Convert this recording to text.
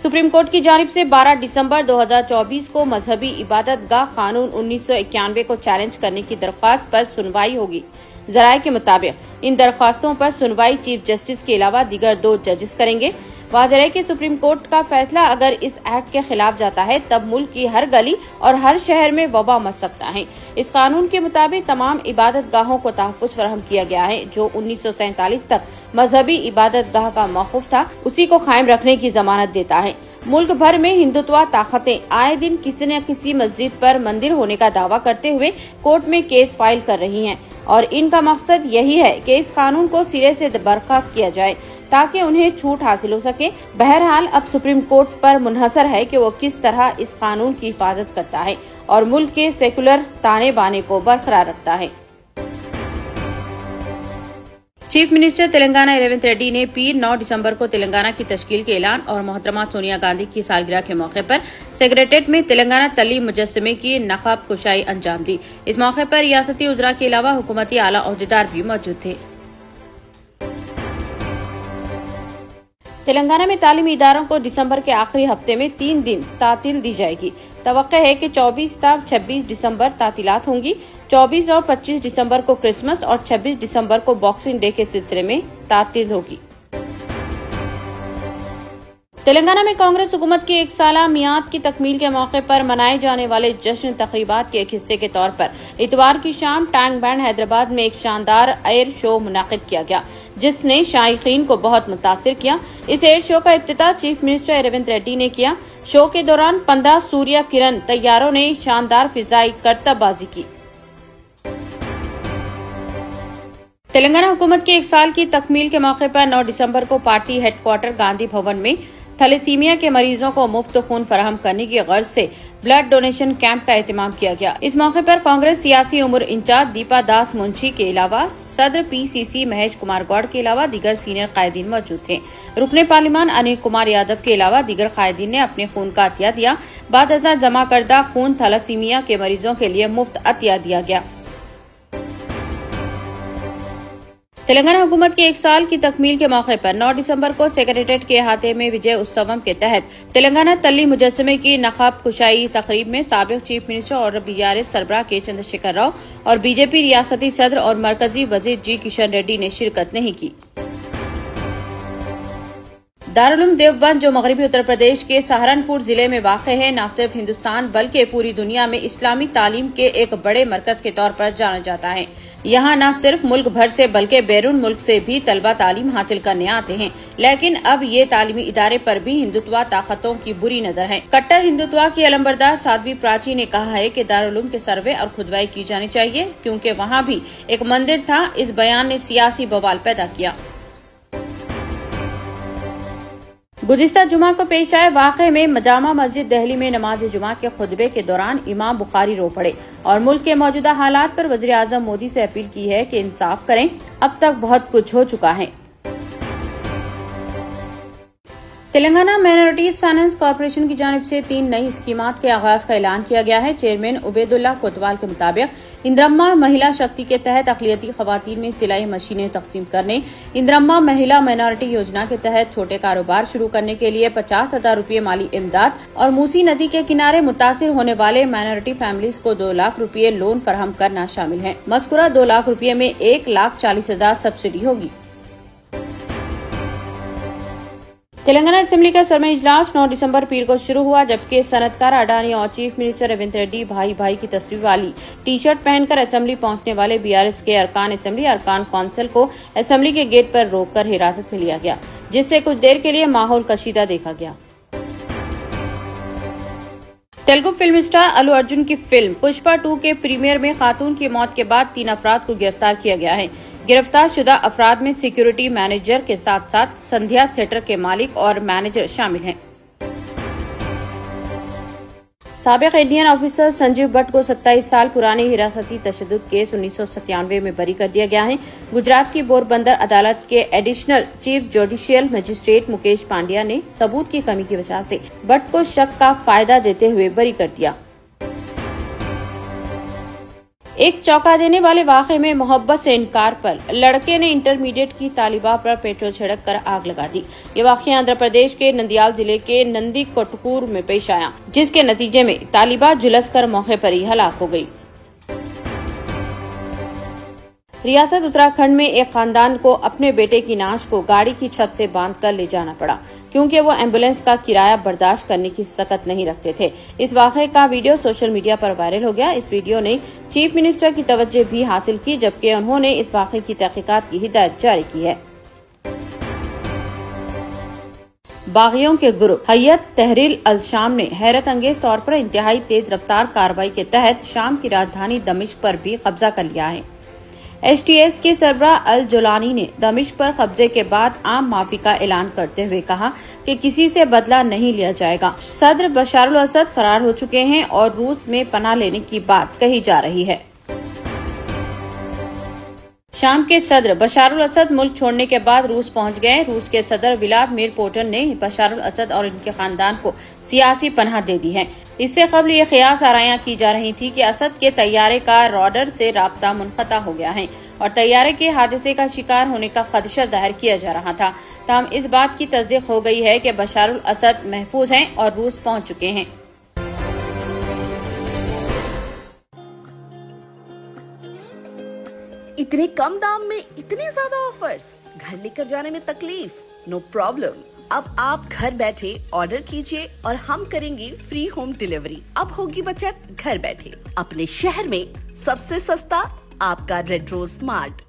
Supreme court की जानिब से 12 दिसंबर 2024 को मजहबी इबादत गाह कानून 1991 को चैलेंज करने की दरख्वास्त पर सुनवाई होगी। जराये के मुताबिक इन दरख्वास्तों पर सुनवाई चीफ जस्टिस के अलावा दीगर 2 जजेस करेंगे। वाज़ेह है कि सुप्रीम कोर्ट का फैसला अगर इस एक्ट के खिलाफ जाता है तब मुल्क की हर गली और हर शहर में वबा मच सकता है। इस कानून के मुताबिक तमाम इबादत गाहों को तहफ़्फ़ुज़ फराहम किया गया है। जो 1947 तक मजहबी इबादत गाह का मौक़ूफ़ था, उसी को कायम रखने की जमानत देता है। मुल्क भर में हिंदुत्व ताकतें आए दिन किसी न किसी मस्जिद पर मंदिर होने का दावा करते हुए कोर्ट में केस फाइल कर रही हैं और इनका मकसद यही है कि इस कानून को सिरे से बर्खास्त किया जाए ताकि उन्हें छूट हासिल हो सके। बहरहाल अब सुप्रीम कोर्ट पर मुनहसर है कि वो किस तरह इस कानून की हिफाजत करता है और मुल्क के सेकुलर ताने बाने को बरकरार रखता है। चीफ मिनिस्टर तेलंगाना रेवंत रेड्डी ने पीर 9 दिसंबर को तेलंगाना की तश्कील के ऐलान और मोहतरमा सोनिया गांधी की सालगिरह के मौके पर सेक्रेटेरिएट में तेलंगाना तलीम मुजस्समे की नकाब कुशाई अंजाम दी। इस मौके पर रियासती उज़रा के अलावा हुकूमती आला ओहदेदार भी मौजूद थे। तेलंगाना में तालीमी इदारों को दिसंबर के आखिरी हफ्ते में 3 दिन तातील दी जाएगी। तवक्को है कि 24 ता 26 दिसंबर तातीलात होंगी। 24 और 25 दिसंबर को क्रिसमस और 26 दिसंबर को बॉक्सिंग डे के सिलसिले में तातील होगी। तेलंगाना में कांग्रेस हुकूमत की 1 साला मियाद की तकमील के मौके पर मनाए जाने वाले जश्न तकरीबात के एक हिस्से के तौर पर इतवार की शाम टैंक बैंड हैदराबाद में एक शानदार एयर शो मुनाकिद किया गया, जिसने शायकीन को बहुत मुतासिर किया। इस एयर शो का इफ्तिताह चीफ मिनिस्टर रेवंत रेड्डी ने किया। शो के दौरान 15 सूर्य किरण तैयारों ने शानदार फिजाई करतबबाजी की। तेलंगाना हुकूमत के 1 साल की तकमील के मौके पर 9 दिसंबर को पार्टी हेडक्वार्टर गांधी भवन में थैलेसीमिया के मरीजों को मुफ्त खून फराहम करने की गर्ज से ब्लड डोनेशन कैंप का एहतमाम किया गया। इस मौके पर कांग्रेस सियासी उम्र इंचार्ज दीपा दास मुंशी के अलावा सदर पीसीसी महेश कुमार गौड़ के अलावा दीगर सीनियर कायदीन मौजूद थे। रुकने पार्लिमान अनिल कुमार यादव के अलावा दीगर कायदीन ने अपने खून का अतिया दिया। बाद जमा करदा खून थैलेसीमिया के मरीजों के लिए मुफ्त अतिया दिया गया। तेलंगाना हुकूमत के 1 साल की तकमील के मौके पर 9 दिसंबर को सेक्रेटेरिएट के अहाते में विजय उत्सवम के तहत तेलंगाना तलीम मुजस्समे की नकाब कुशाई तकरीब में साबिक चीफ मिनिस्टर और बीआरएस सरबराह के चंद्रशेखर राव और बीजेपी रियासती सदर और मरकजी वजीर जी किशन रेड्डी ने शिरकत नहीं की। दारुल उलूम देवबंद, जो मगरबी उत्तर प्रदेश के सहारनपुर जिले में वाक़ है, न सिर्फ हिंदुस्तान बल्कि पूरी दुनिया में इस्लामी तालीम के एक बड़े मरकज के तौर पर जाना जाता है। यहाँ न सिर्फ मुल्क भर से बल्कि बैरून मुल्क से भी तलबा तालीम हासिल करने आते हैं, लेकिन अब ये तालीमी इदारे पर भी हिंदुत्व ताकतों की बुरी नजर है। कट्टर हिंदुत्व की अलंबरदार साध्वी प्राची ने कहा है कि दारुल उलूम के सर्वे और खुदवाई की जानी चाहिए, क्योंकि वहाँ भी एक मंदिर था। इस बयान ने सियासी बवाल पैदा किया। गुज़िश्ता जुमा को पेश आए वाक़े में जामा मस्जिद दिल्ली में नमाज जुमा के खुतबे के दौरान इमाम बुखारी रो पड़े और मुल्क के मौजूदा हालात पर वज़ीर आज़म मोदी से अपील की है कि इंसाफ करें, अब तक बहुत कुछ हो चुका है। तेलंगाना माइनॉरिटीज फाइनेंस कॉर्पोरेशन की जानिब से 3 नई स्कीमात के आगाज का ऐलान किया गया है। चेयरमैन उबैदुल्लाह कोतवाल के मुताबिक इंदिरम्मा महिला शक्ति के तहत अक़लियती ख़वातीन में सिलाई मशीनें तक़सीम करने, इंदिरम्मा महिला माइनॉरिटी योजना के तहत छोटे कारोबार शुरू करने के लिए 50,000 रुपये माली इमदाद और मूसी नदी के किनारे मुतासिर होने वाले माइनॉरिटी फैमिलीज को 2 लाख रुपये लोन फराहम करना शामिल है। मज़कूरा 2 लाख रुपये में 1,40,000 सब्सिडी होगी। तेलंगाना असेंबली का सरमाई इजलास 9 दिसंबर पीर को शुरू हुआ, जबकि सनतकार अडानी और चीफ मिनिस्टर रेवंत रेड्डी भाई भाई की तस्वीर वाली टी शर्ट पहनकर असेंबली पहुंचने वाले बीआरएस के अरकान असेंबली अरकान कौंसिल को असेंबली के गेट पर रोककर हिरासत में लिया गया, जिससे कुछ देर के लिए माहौल कशीदा देखा गया। तेलुगु फिल्म स्टार अल्लू अर्जुन की फिल्म पुष्पा 2 के प्रीमियर में खातून की मौत के बाद 3 अफराद को गिरफ्तार किया गया है। गिरफ्तार शुदा अफराद में सिक्योरिटी मैनेजर के साथ साथ संध्या थिएटर के मालिक और मैनेजर शामिल हैं। साबिक इंडियन ऑफिसर संजीव भट्ट को 27 साल पुराने हिरासती तशद्दुद केस 1997 में बरी कर दिया गया है। गुजरात की पोरबंदर अदालत के additional chief judicial magistrate Mukesh Pandya ने सबूत की कमी की वजह से भट्ट को शक का फायदा देते हुए बरी कर दिया। एक चौंका देने वाले वाक़े में मोहब्बत से इनकार पर लड़के ने इंटरमीडिएट की तालिबा पर पेट्रोल छिड़क कर आग लगा दी। ये वाक़या आंध्र प्रदेश के नंदियाल जिले के नंदी कोटकूर में पेश आया, जिसके नतीजे में तालिबा झुलस कर मौके पर ही हलाक हो गई। रियासत उत्तराखंड में एक खानदान को अपने बेटे की नाश को गाड़ी की छत से बांधकर ले जाना पड़ा, क्योंकि वो एम्बुलेंस का किराया बर्दाश्त करने की सकत नहीं रखते थे। इस वाक़े का वीडियो सोशल मीडिया पर वायरल हो गया। इस वीडियो ने चीफ मिनिस्टर की तवज्जो भी हासिल की, जबकि उन्होंने इस वाक़े की तहकीकात की हिदायत जारी की है। बागियों के ग्रुप हैयत तहरीर अल शाम ने हैरत अंगेज तौर पर इंतहाई तेज रफ्तार कार्रवाई के तहत शाम की राजधानी दमिश्क पर भी कब्जा कर लिया है। एसटीएस के सरबराह अल जोलानी ने दमिश्क पर कब्जे के बाद आम माफी का ऐलान करते हुए कहा कि किसी से बदला नहीं लिया जाएगा। सदर बशारुल असद फरार हो चुके हैं और रूस में पनाह लेने की बात कही जा रही है। शाम के सदर बशारुल असद मुल्क छोड़ने के बाद रूस पहुंच गए। रूस के सदर व्लादिमीर पुतिन ने बशारुल असद और इनके खानदान को सियासी पनाह दे दी है। इससे कबल ये क़ियास आराइयां की जा रही थी कि असद के तैयारे का रॉडर से राब्ता मुनक़ता हो गया है और तैयारे के हादसे का शिकार होने का खदशा जाहिर किया जा रहा था। तमाम इस बात की तस्दीक हो गई है कि बशारुल असद महफूज हैं और रूस पहुंच चुके हैं। इतने कम दाम में इतने ज्यादा ऑफर्स, घर लेकर जाने में तकलीफ? No problem. अब आप घर बैठे ऑर्डर कीजिए और हम करेंगे फ्री होम डिलीवरी। अब होगी बचत घर बैठे। अपने शहर में सबसे सस्ता आपका रेड रोज स्मार्ट।